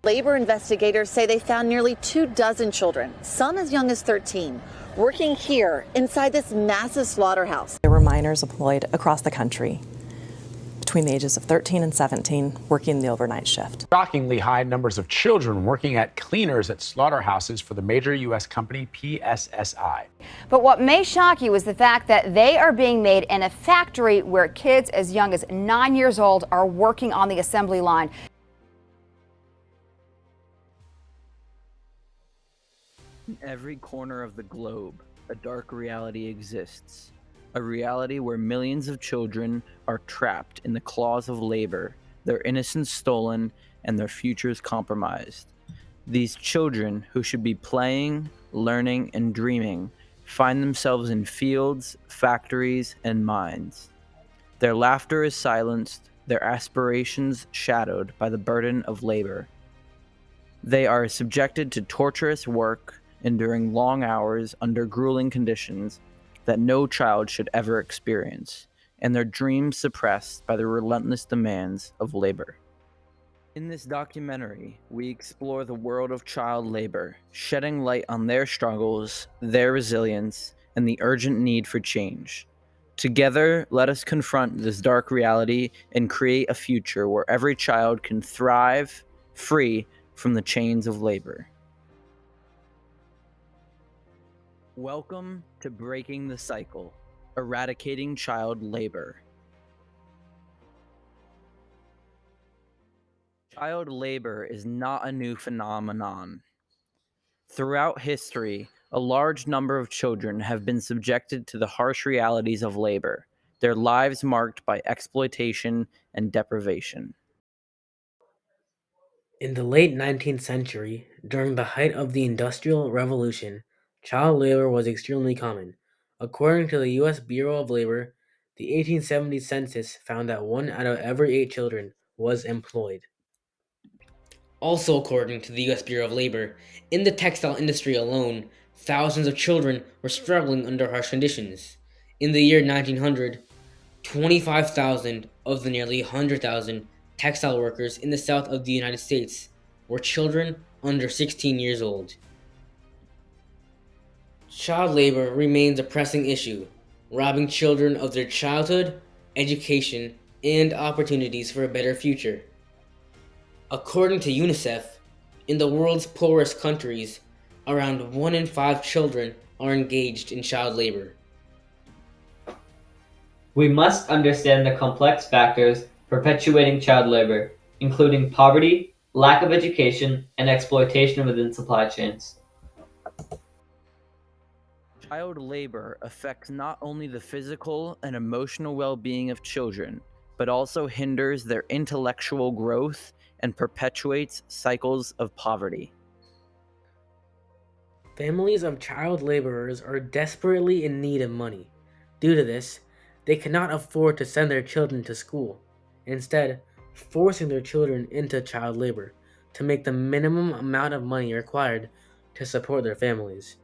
Labor investigators say they found nearly 24 children, some as young as 13, working here inside this massive slaughterhouse. There were minors employed across the country between the ages of 13 and 17, working the overnight shift. Shockingly high numbers of children working at cleaners at slaughterhouses for the major U.S. company PSSI. But what may shock you is the fact that they are being made in a factory where kids as young as 9 years old are working on the assembly line. In every corner of the globe, a dark reality exists. A reality where millions of children are trapped in the claws of labor, their innocence stolen, and their futures compromised. These children, who should be playing, learning, and dreaming, find themselves in fields, factories, and mines. Their laughter is silenced, their aspirations shadowed by the burden of labor. They are subjected to torturous work, enduring long hours under grueling conditions that no child should ever experience, and their dreams suppressed by the relentless demands of labor. In this documentary, we explore the world of child labor, shedding light on their struggles, their resilience, and the urgent need for change. Together, let us confront this dark reality and create a future where every child can thrive, free from the chains of labor. Welcome to Breaking the Cycle, Eradicating Child Labor. Child labor is not a new phenomenon. Throughout history, a large number of children have been subjected to the harsh realities of labor, their lives marked by exploitation and deprivation. In the late 19th century, during the height of the Industrial Revolution, child labor was extremely common. According to the U.S. Bureau of Labor, the 1870 census found that 1 out of every 8 children was employed. Also, according to the U.S. Bureau of Labor, in the textile industry alone, thousands of children were struggling under harsh conditions. In the year 1900, 25,000 of the nearly 100,000 textile workers in the south of the United States were children under 16 years old. Child labor remains a pressing issue, robbing children of their childhood, education, and opportunities for a better future. According to UNICEF, in the world's poorest countries, around 1 in 5 children are engaged in child labor. We must understand the complex factors perpetuating child labor, including poverty, lack of education, and exploitation within supply chains. Child labor affects not only the physical and emotional well-being of children, but also hinders their intellectual growth and perpetuates cycles of poverty. Families of child laborers are desperately in need of money. Due to this, they cannot afford to send their children to school, instead forcing their children into child labor to make the minimum amount of money required to support their families.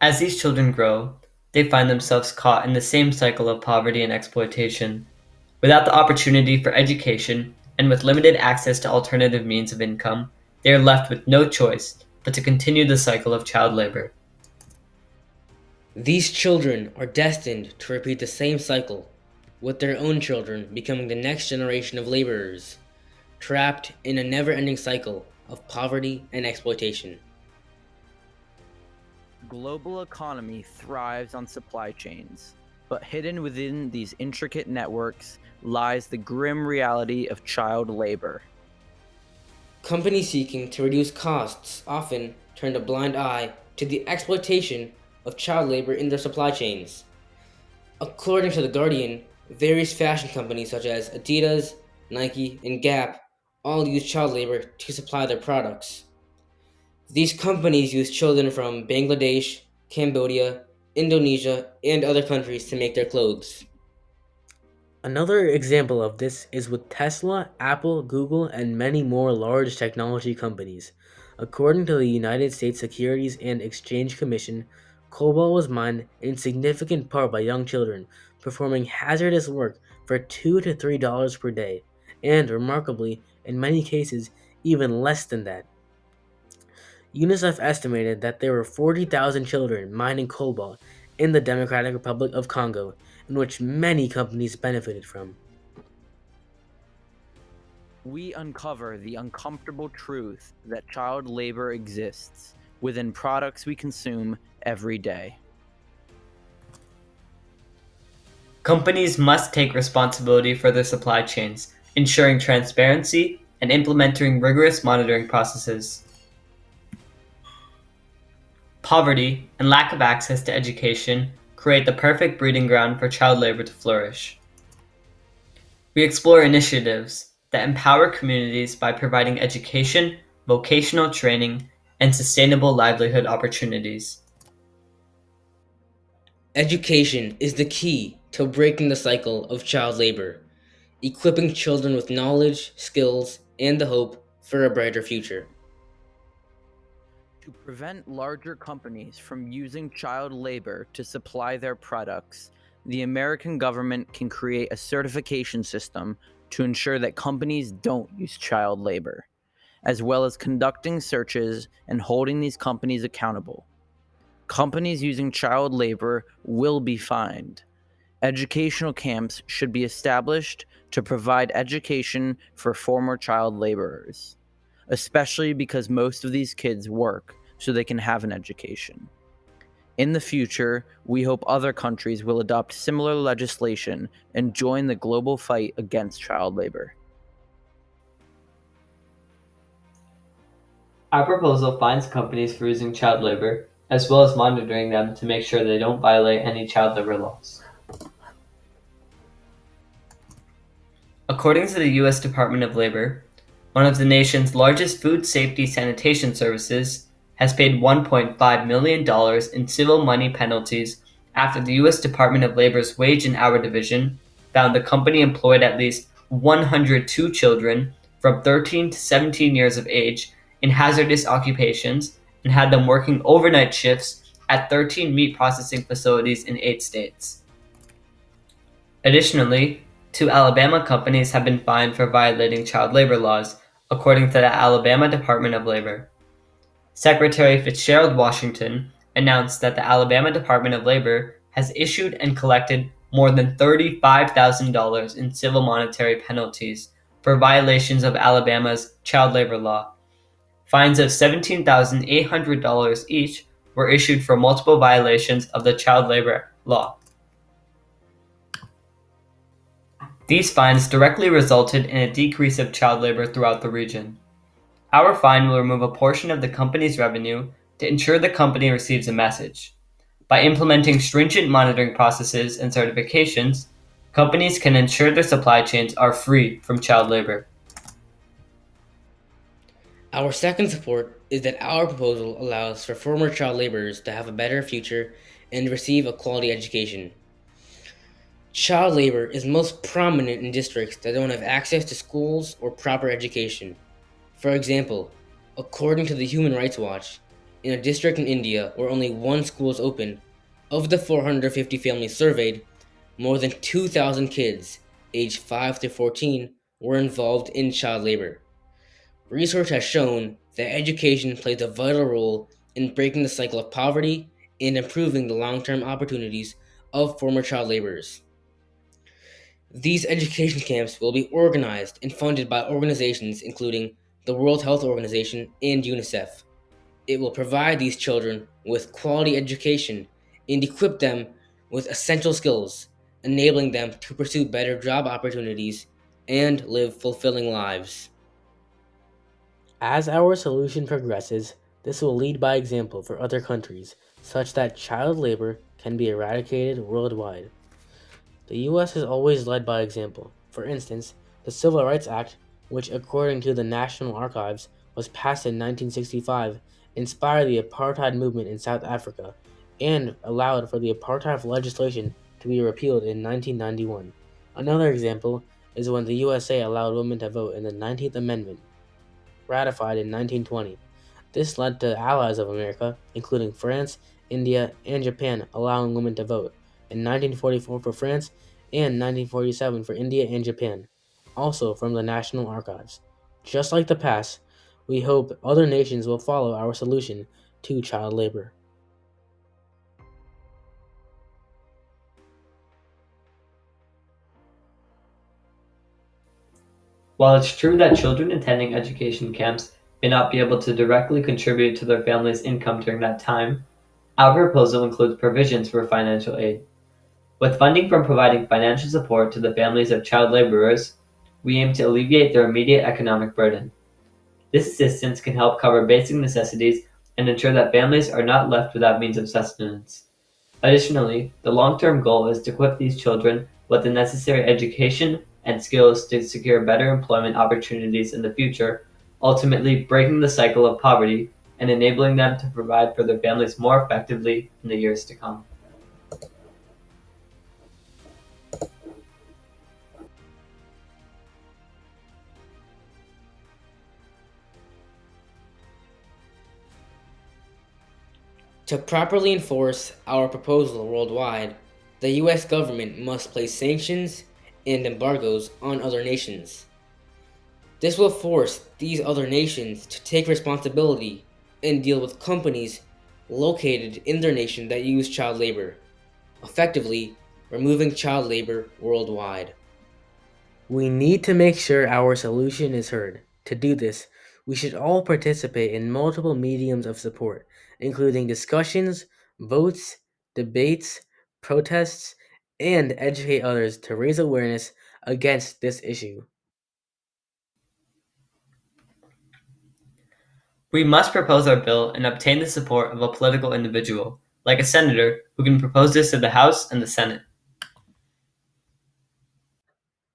As these children grow, they find themselves caught in the same cycle of poverty and exploitation. Without the opportunity for education and with limited access to alternative means of income, they are left with no choice but to continue the cycle of child labor. These children are destined to repeat the same cycle, with their own children becoming the next generation of laborers, trapped in a never-ending cycle of poverty and exploitation. Global economy thrives on supply chains, but hidden within these intricate networks lies the grim reality of child labor. Companies seeking to reduce costs often turn a blind eye to the exploitation of child labor in their supply chains. According to The Guardian, various fashion companies such as Adidas, Nike, and Gap all use child labor to supply their products. These companies use children from Bangladesh, Cambodia, Indonesia, and other countries to make their clothes. Another example of this is with Tesla, Apple, Google, and many more large technology companies. According to the United States Securities and Exchange Commission, cobalt was mined in significant part by young children performing hazardous work for $2 to $3 per day, and remarkably, in many cases, even less than that. UNICEF estimated that there were 40,000 children mining cobalt in the Democratic Republic of Congo, in which many companies benefited from. We uncover the uncomfortable truth that child labor exists within products we consume every day. Companies must take responsibility for their supply chains, ensuring transparency and implementing rigorous monitoring processes. Poverty and lack of access to education create the perfect breeding ground for child labor to flourish. We explore initiatives that empower communities by providing education, vocational training, and sustainable livelihood opportunities. Education is the key to breaking the cycle of child labor, equipping children with knowledge, skills, and the hope for a brighter future. To prevent larger companies from using child labor to supply their products, the American government can create a certification system to ensure that companies don't use child labor, as well as conducting searches and holding these companies accountable. Companies using child labor will be fined. Educational camps should be established to provide education for former child laborers, especially because most of these kids work so they can have an education. In the future, we hope other countries will adopt similar legislation and join the global fight against child labor. Our proposal fines companies for using child labor, as well as monitoring them to make sure they don't violate any child labor laws. According to the U.S. Department of Labor, one of the nation's largest food safety sanitation services has paid $1.5 million in civil money penalties after the U.S. Department of Labor's Wage and Hour Division found the company employed at least 102 children from 13 to 17 years of age in hazardous occupations and had them working overnight shifts at 13 meat processing facilities in 8 states. Additionally, 2 Alabama companies have been fined for violating child labor laws, according to the Alabama Department of Labor. Secretary Fitzgerald Washington announced that the Alabama Department of Labor has issued and collected more than $35,000 in civil monetary penalties for violations of Alabama's child labor law. Fines of $17,800 each were issued for multiple violations of the child labor law. These fines directly resulted in a decrease of child labor throughout the region. Our fine will remove a portion of the company's revenue to ensure the company receives a message. By implementing stringent monitoring processes and certifications, companies can ensure their supply chains are free from child labor. Our second support is that our proposal allows for former child laborers to have a better future and receive a quality education. Child labor is most prominent in districts that don't have access to schools or proper education. For example, according to the Human Rights Watch, in a district in India where only one school is open, of the 450 families surveyed, more than 2,000 kids, aged 5 to 14, were involved in child labor. Research has shown that education plays a vital role in breaking the cycle of poverty and improving the long-term opportunities of former child laborers. These education camps will be organized and funded by organizations including the World Health Organization and UNICEF. It will provide these children with quality education and equip them with essential skills, enabling them to pursue better job opportunities and live fulfilling lives. As our solution progresses, this will lead by example for other countries, such that child labor can be eradicated worldwide. The U.S. has always led by example. For instance, the Civil Rights Act, which according to the National Archives was passed in 1965, inspired the apartheid movement in South Africa and allowed for the apartheid legislation to be repealed in 1991. Another example is when the USA allowed women to vote in the 19th Amendment, ratified in 1920. This led to allies of America, including France, India, and Japan, allowing women to vote in 1944 for France and 1947 for India and Japan, also from the National Archives. Just like the past, We hope other nations will follow our solution to child labor. While it's true that children attending education camps may not be able to directly contribute to their family's income during that time, our proposal includes provisions for financial aid. With funding from providing financial support to the families of child laborers, we aim to alleviate their immediate economic burden. This assistance can help cover basic necessities and ensure that families are not left without means of sustenance. Additionally, the long-term goal is to equip these children with the necessary education and skills to secure better employment opportunities in the future, ultimately breaking the cycle of poverty and enabling them to provide for their families more effectively in the years to come. To properly enforce our proposal worldwide, the US government must place sanctions and embargoes on other nations. This will force these other nations to take responsibility and deal with companies located in their nation that use child labor, effectively removing child labor worldwide. We need to make sure our solution is heard. To do this, we should all participate in multiple mediums of support, including discussions, votes, debates, protests, and educate others to raise awareness against this issue. We must propose our bill and obtain the support of a political individual, like a senator, who can propose this to the House and the Senate.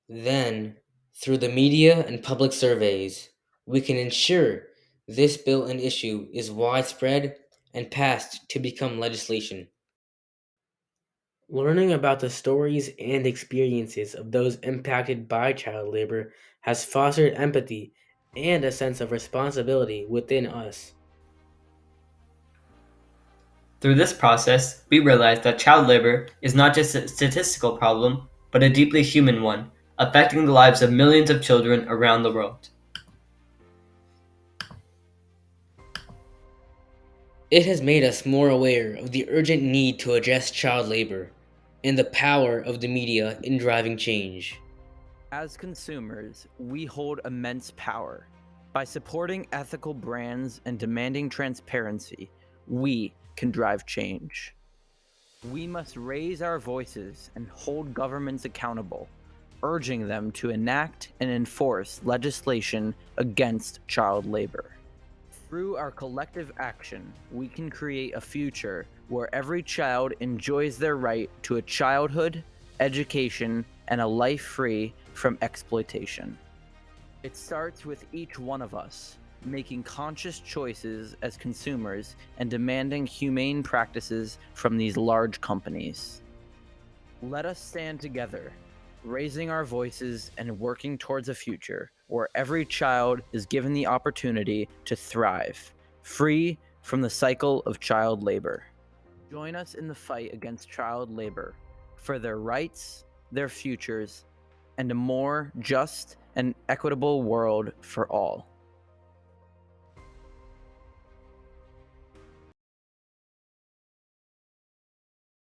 Then, through the media and public surveys, we can ensure this bill and issue is widespread and passed to become legislation. Learning about the stories and experiences of those impacted by child labor has fostered empathy and a sense of responsibility within us. Through this process, we realize that child labor is not just a statistical problem, but a deeply human one, affecting the lives of millions of children around the world. It has made us more aware of the urgent need to address child labor and the power of the media in driving change. As consumers, we hold immense power. By supporting ethical brands and demanding transparency, we can drive change. We must raise our voices and hold governments accountable, urging them to enact and enforce legislation against child labor. Through our collective action, we can create a future where every child enjoys their right to a childhood, education, and a life free from exploitation. It starts with each one of us, making conscious choices as consumers and demanding humane practices from these large companies. Let us stand together, raising our voices and working towards a future where every child is given the opportunity to thrive, free from the cycle of child labor. Join us in the fight against child labor for their rights, their futures, and a more just and equitable world for all.